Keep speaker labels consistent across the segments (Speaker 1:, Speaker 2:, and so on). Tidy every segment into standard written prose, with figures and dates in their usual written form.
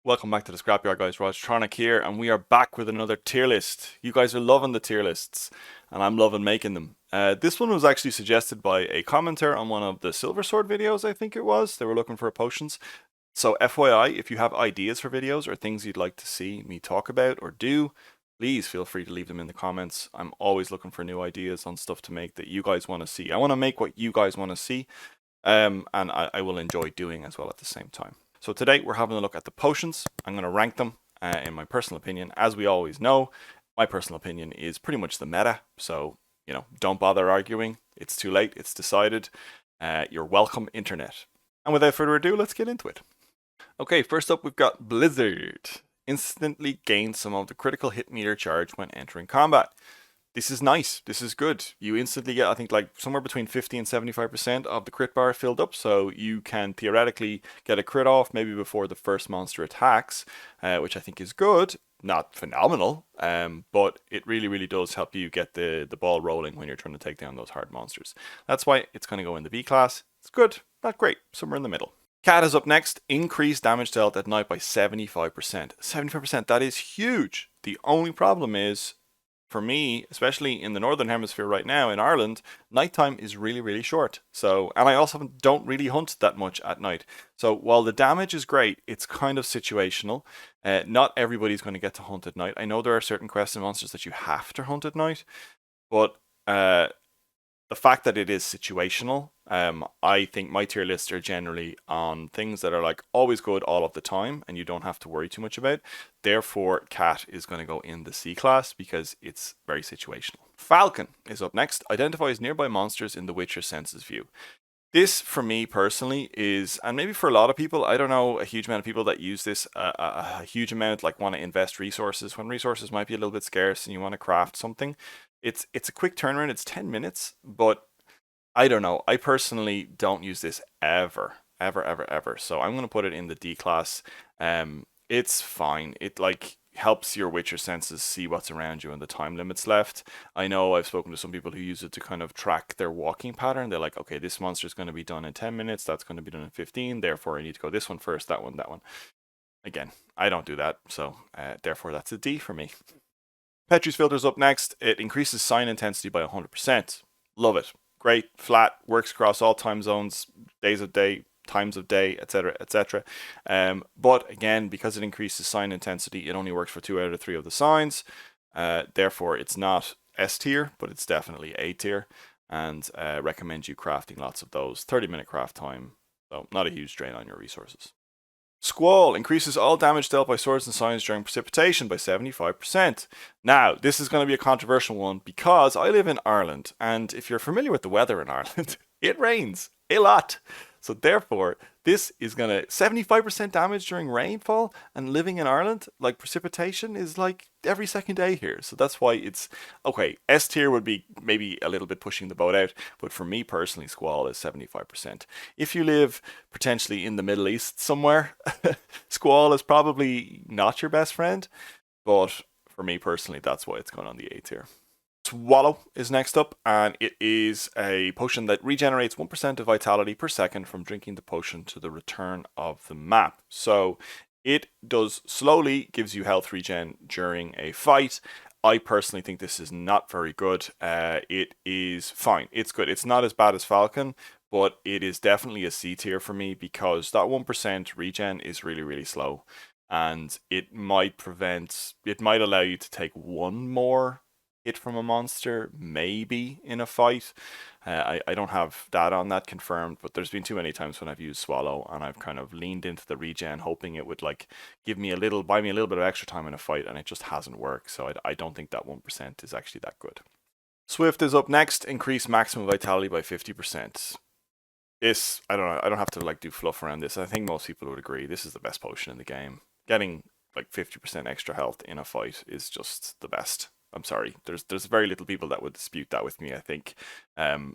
Speaker 1: Welcome back to the Scrapyard, guys. Rogetronic here, and we are back with another tier list. You guys are loving the tier lists, and I'm loving making them. This one was actually suggested by a commenter on one of the Silver Sword videos, I think it was. They were looking for potions. So FYI, if you have ideas for videos or things you'd like to see me talk about or do, please feel free to leave them in the comments. I'm always looking for new ideas on stuff to make that you guys want to see. I want to make what you guys want to see, and I will enjoy doing as well at the same time. So today we're having a look at the potions. I'm going to rank them in my personal opinion. As we always know, my personal opinion is pretty much the meta. So, don't bother arguing. It's too late. It's decided. You're welcome, internet. And without further ado, let's get into it. Okay, first up we've got Blizzard. Instantly gain some of the critical hit meter charge when entering combat. This is nice. This is good. You instantly get, I think, like somewhere between 50 and 75% of the crit bar filled up, so you can theoretically get a crit off maybe before the first monster attacks, which I think is good. Not phenomenal, but it really, really does help you get the ball rolling when you're trying to take down those hard monsters. That's why it's going to go in the B class. It's good, not great, somewhere in the middle. Cat is up next. Increase damage dealt at night by 75%. 75%, that is huge. The only problem is, for me, especially in the Northern Hemisphere right now in Ireland, nighttime is really, really short. So, and I also don't really hunt that much at night. So while the damage is great, it's kind of situational. Not everybody's going to get to hunt at night. I know there are certain quests and monsters that you have to hunt at night, but the fact that it is situational, I think my tier lists are generally on things that are like always good all of the time and you don't have to worry too much about. Therefore, Cat is going to go in the C class because it's very situational. Falcon is up next. Identifies nearby monsters in the Witcher senses view. This, for me personally, is, and maybe for a lot of people, I don't know a huge amount of people that use this a huge amount, like want to invest resources when resources might be a little bit scarce and you want to craft something. It's a quick turnaround. It's 10 minutes, but I don't know. I personally don't use this ever, ever, ever, ever. So I'm gonna put it in the D class. It's fine. It like helps your Witcher senses see what's around you and the time limits left. I know I've spoken to some people who use it to kind of track their walking pattern. They're like, okay, this monster is going to be done in 10 minutes. That's going to be done in 15. Therefore, I need to go this one first, that one, that one. Again, I don't do that. So therefore, that's a D for me. Petri's filter's up next. It increases sign intensity by 100%. Love it. Great, flat, works across all time zones, days of day, times of day, etc., etc. But again, because it increases sign intensity, it only works for 2 out of 3 of the signs. Therefore, it's not S tier, but it's definitely A tier. And recommend you crafting lots of those. 30-minute craft time, so not a huge drain on your resources. Squall increases all damage dealt by swords and signs during precipitation by 75%. Now, this is going to be a controversial one because I live in Ireland, and if you're familiar with the weather in Ireland, it rains a lot. So therefore, this is going to 75% damage during rainfall, and living in Ireland, like precipitation is like every second day here. So that's why it's okay. S tier would be maybe a little bit pushing the boat out, but for me personally, Squall is 75%. If you live potentially in the Middle East somewhere, Squall is probably not your best friend, but for me personally, that's why it's going on the A tier. Swallow is next up, and it is a potion that regenerates 1% of vitality per second from drinking the potion to the return of the map. So it does slowly gives you health regen during a fight. I personally think this is not very good. It is fine. It's good. It's not as bad as Falcon, but it is definitely a C tier for me because that 1% regen is really, really slow. And it might allow you to take one more hit from a monster, maybe in a fight. I don't have that on that confirmed, but there's been too many times when I've used Swallow and I've kind of leaned into the regen, hoping it would like buy me a little bit of extra time in a fight, and it just hasn't worked. So I don't think that 1% is actually that good. Swift is up next. Increase maximum vitality by 50%. This, I don't know. I don't have to like do fluff around this. I think most people would agree. This is the best potion in the game. Getting like 50% extra health in a fight is just the best. I'm sorry. There's very little people that would dispute that with me. I think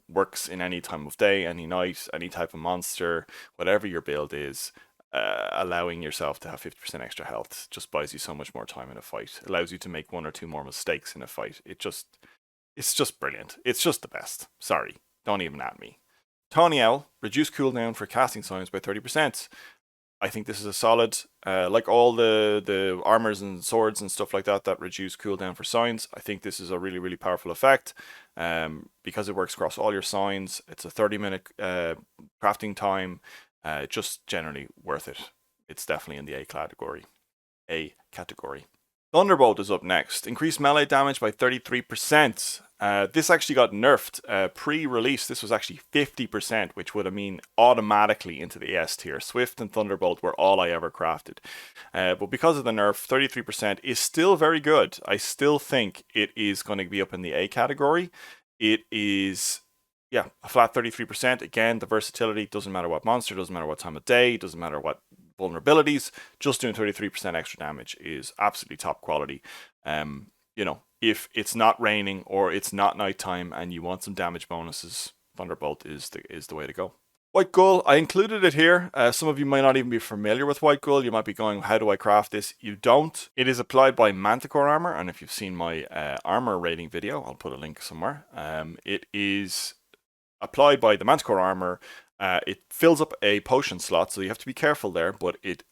Speaker 1: works in any time of day, any night, any type of monster, whatever your build is. Allowing yourself to have 50% extra health just buys you so much more time in a fight. Allows you to make 1 or 2 more mistakes in a fight. It's just brilliant. It's just the best. Sorry, don't even at me. Tawny Owl, reduce cooldown for casting signs by 30%. I think this is a solid, like all the armors and swords and stuff like that that reduce cooldown for signs. I think this is a really, really powerful effect because it works across all your signs. It's a 30-minute crafting time. Just generally worth it. It's definitely in the A category. Thunderbolt is up next. Increased melee damage by 33%. This actually got nerfed pre-release. This was actually 50%, which would have mean automatically into the S tier. Swift and Thunderbolt were all I ever crafted. But because of the nerf, 33% is still very good. I still think it is going to be up in the A category. It is, yeah, a flat 33%. Again, the versatility doesn't matter what monster, doesn't matter what time of day, doesn't matter what vulnerabilities. Just doing 33% extra damage is absolutely top quality. You know, if it's not raining or it's not nighttime and you want some damage bonuses, Thunderbolt is the way to go. White Gull, I included it here. Some of you might not even be familiar with White Gull. You might be going, how do I craft this? You don't. It is applied by Manticore armor, and if you've seen my armor rating video, I'll put a link somewhere. It is applied by the Manticore armor. It fills up a potion slot, so you have to be careful there, but it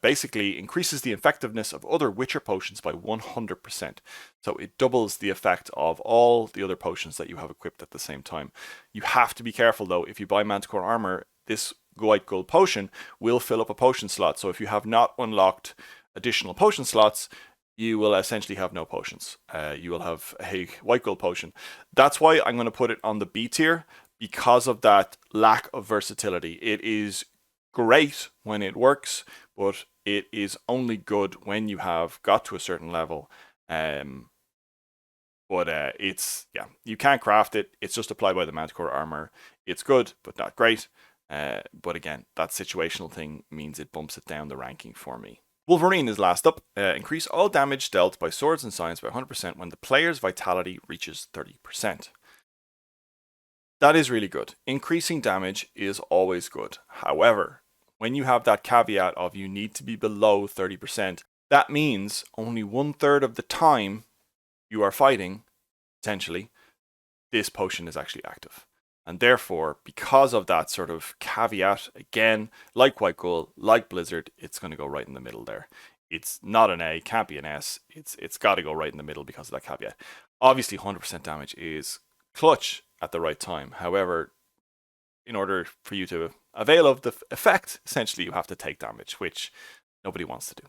Speaker 1: basically increases the effectiveness of other Witcher potions by 100%. So it doubles the effect of all the other potions that you have equipped at the same time. You have to be careful though, if you buy Manticore armor, this White Gull potion will fill up a potion slot. So if you have not unlocked additional potion slots, you will essentially have no potions. You will have a White Gull potion. That's why I'm going to put it on the B tier, because of that lack of versatility. It is great when it works, but it is only good when you have got to a certain level. It's, yeah, you can't craft it. It's just applied by the Manticore armor. It's good, but not great. But again, that situational thing means it bumps it down the ranking for me. Wolverine is last up. Increase all damage dealt by swords and signs by 100% when the player's vitality reaches 30%. That is really good. Increasing damage is always good. However, when you have that caveat of you need to be below 30%, that means only 1/3 of the time you are fighting, potentially, this potion is actually active. And therefore, because of that sort of caveat, again, like White Gull, like Blizzard, it's going to go right in the middle there. It's not an A, can't be an S. It's got to go right in the middle because of that caveat. Obviously, 100% damage is clutch at the right time. However, in order for you to avail of the effect, essentially you have to take damage, which nobody wants to do.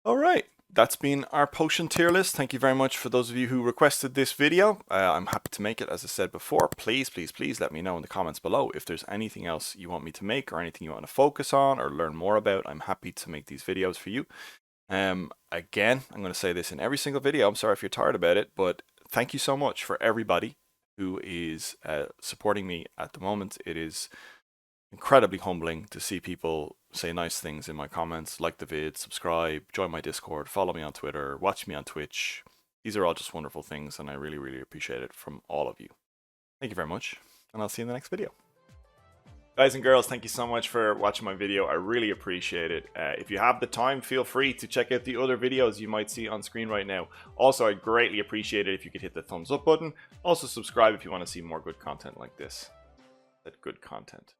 Speaker 1: All right, that's been our potion tier list. Thank you very much for those of you who requested this video. I'm happy to make it, as I said before. Please, please, please let me know in the comments below if there's anything else you want me to make or anything you want to focus on or learn more about. I'm happy to make these videos for you. Again, I'm going to say this in every single video. I'm sorry if you're tired about it, but thank you so much for everybody who is supporting me at the moment. It is incredibly humbling to see people say nice things in my comments, like the vid, subscribe, join my Discord, follow me on Twitter, watch me on Twitch. These are all just wonderful things, and I really, really appreciate it from all of you. Thank you very much, and I'll see you in the next video. Guys and girls, thank you so much for watching my video. I really appreciate it. If you have the time, feel free to check out the other videos you might see on screen right now. Also, I'd greatly appreciate it if you could hit the thumbs up button. Also, subscribe if you want to see more good content like this. That good content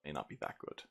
Speaker 1: may not be that good.